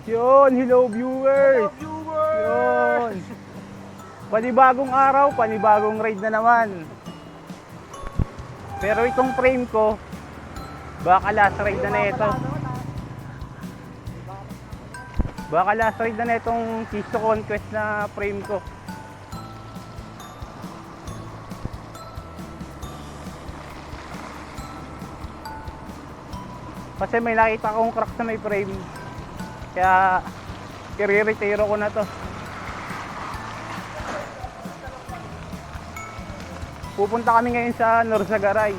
Yun, hello viewers! Hello viewers! Yun! Panibagong araw, panibagong ride na naman. Pero itong frame ko, baka last ride na ito. Baka last ride na itong Keys to Conquest na frame ko. Kasi may nakita akong crack sa may frame. Kaya i-retiro ko na to. Pupunta kami ngayon sa Norzagaray.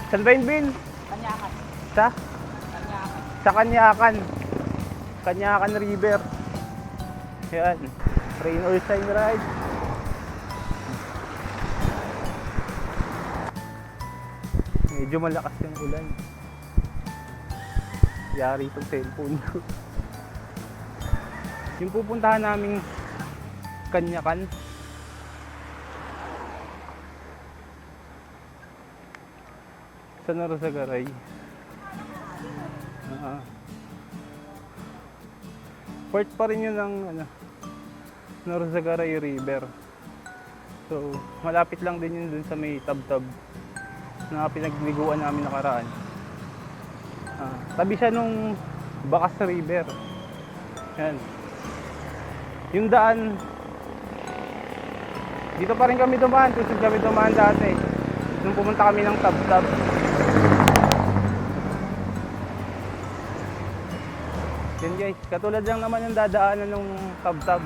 Saan ba yun, Bin? Kanyakan. Sa? Kanyakan. Sa Kanyakan. Kanyakan River. Yan. Rain or shine ride. Medyo malakas yung ulan. Yari itong cellphone ko. Yung pupuntahan naming Kanyakan. Sa Norzagaray. Part pa rin yun ng Norzagaray River. So, malapit lang din yun dun sa may tab-tab na pinagliguan namin nakaraan. Tabi siya nung Bakas River. Yan. Yung daan, dito pa rin kami dumaan, kung saan kami dumaan dati. Nung pumunta kami ng tab-tab. Yan guys, katulad lang naman yung dadaanan ng tab-tab.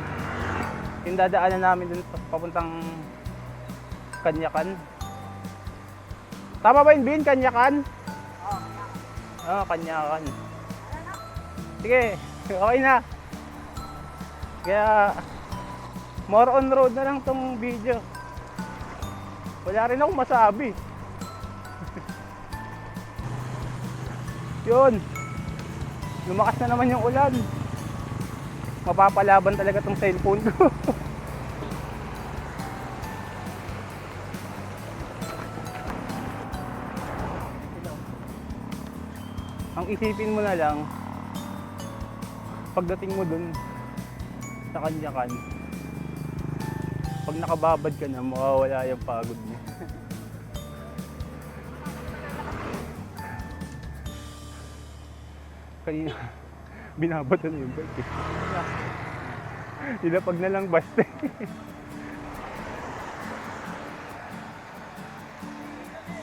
Yung dadaanan namin dun papuntang Kanyakan. Tama ba yun, Bin? Kanyakan? Oo, Kanyakan. Sige, okay na. Kaya, more on road na lang tong video. Wala rin akong masabi. Yun. Lumakas na naman yung ulan. Mapapalaban talaga tong cellphone ko. Ang isipin mo na lang, pagdating mo dun sa Kanyakan, pag nakababad ka na, mawawala yung pagod mo. Kanina, binabata na yung bike eh. Ilapag na lang basta eh.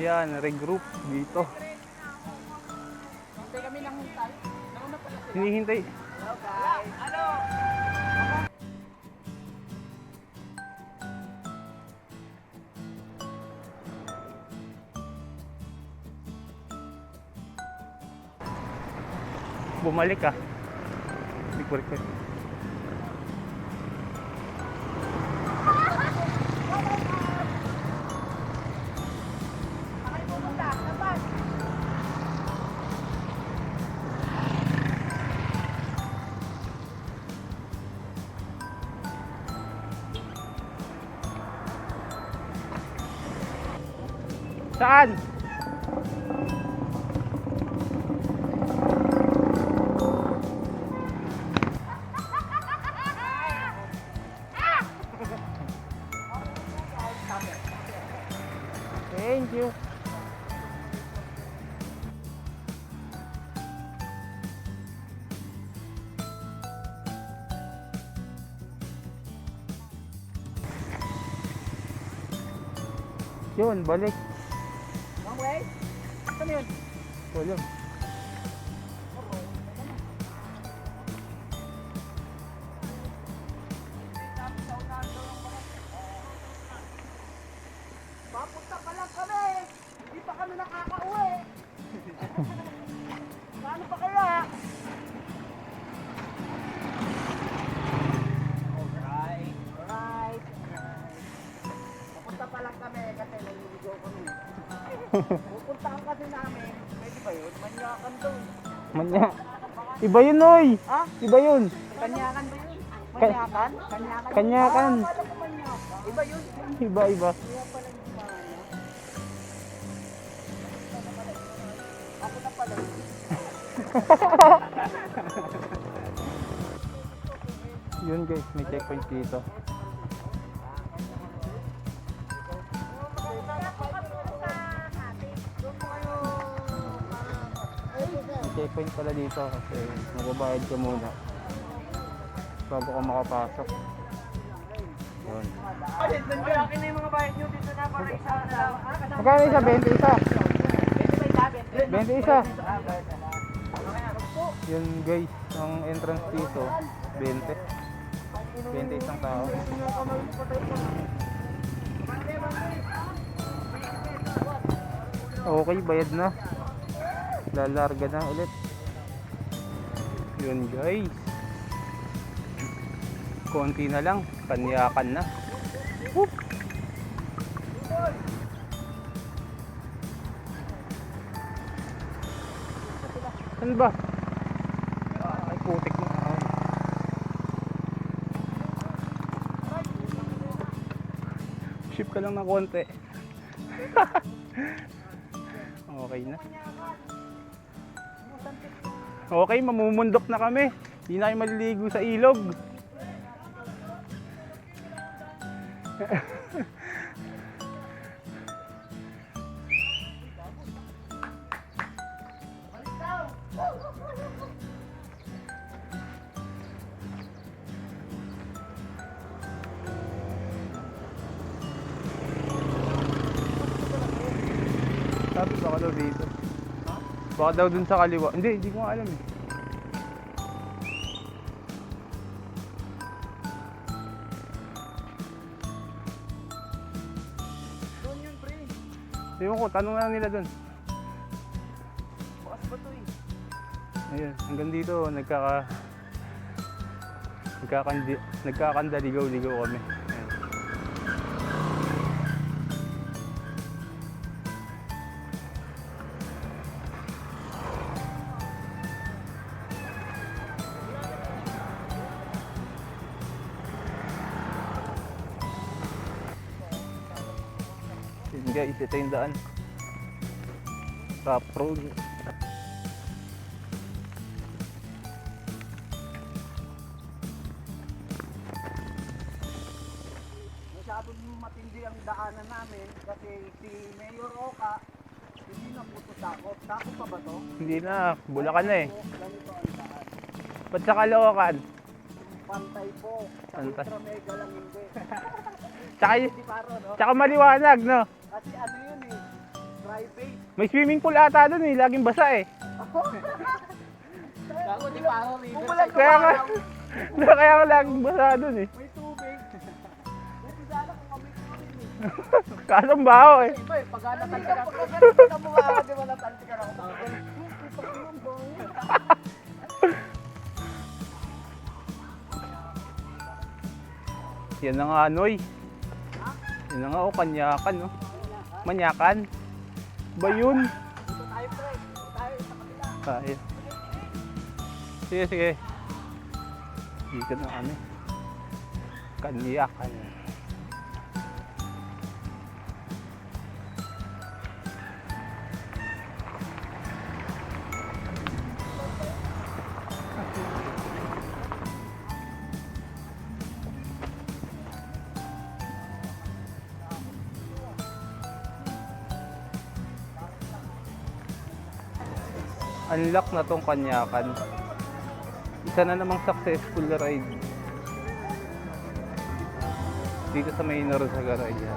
Yan, regroup dito. Hintay kami ng hintay. Nauna pala sila. Hinihintay. Hello guys. Ano? Bumalik ah. Balik. Bakit pumunta? Labas. Saan? Thank you. Yun, balik. Wrong way? Saan yun? Wala. Papunta pa lang kami. Hindi pa kami nakakauwi. Paano pa kaya? Alright. Papunta pa lang kami kasi naliligo kami. Pupuntahan kasi namin. Pwede ba yun? Manyakan doon. Manya. Iba yun, oy. Ha? Iba yun. Kanyakan ba yun? Manyakan? Kanyakan? Kanyakan. Akala ko manyakan. Iba yun. Iba. Kaya pala yung gumana. Ako na pala. Yun guys, may checkpoint dito. May checkpoint pala dito kasi magbabayad ka muna bago ka makapasok. Yun. Akin na yung mga bayad nyo dito na para isa na lang. Magkano isa? 20 isa? 20 isa? Yun guys, ang entrance dito 20. 20 isang tao. Okay, bayad na. Lalarga na ulit. Yun guys. Konti na lang, kanyakan na. Whoop. Saan ba? Ay, putik mo. Ship ka lang ng konti. Okay na. Okay, mamumundok na kami. Hindi na kayo maliligo sa ilog. Sabi baka daw dito. Baka daw dun sa kaliwa. Hindi ko nga alam eh. Doon yun, pre. Ewan ko, tanong na lang nila dun. Bukas ba to eh? Ayun, hanggang dito nagkakandaligaw-ligaw kami. Ayun. Yun guys, ito yung daan. Rough road. Masyadong matindi ang daanan namin kasi si Mayor Oka hindi na po ito sakop. Sakop pa ba to? Hindi na, Bulacan na eh. Ganito ang daan. Ba't sa Caloocan? Pantay po. Sa Pantay. Ultra Mega lang hindi. Tsaka, Hindi paro, no? tsaka maliwanag, no? Kasi ano yun eh, private. May swimming pool ata doon eh, laging basa eh. Ako di paro, river. Kaya nga, kaya nga laging basa doon eh. May tubig. Buti sana kung kami eh. Kasang baho eh. Iba eh, pag natalti ka. Pagkakita mo nga, di ba natalti ka na ako. Yan na nga Noy. Yan na nga o, kanyakan no. Manyakan. Ba yun? Dito tayo pre, dito tayo sa kabila. Tayo. Sige, sige. Dito na kami. Kanyakan. Unlock na tong Kanyakan. Isa na namang successful ride dito sa Maynor sa Garaya.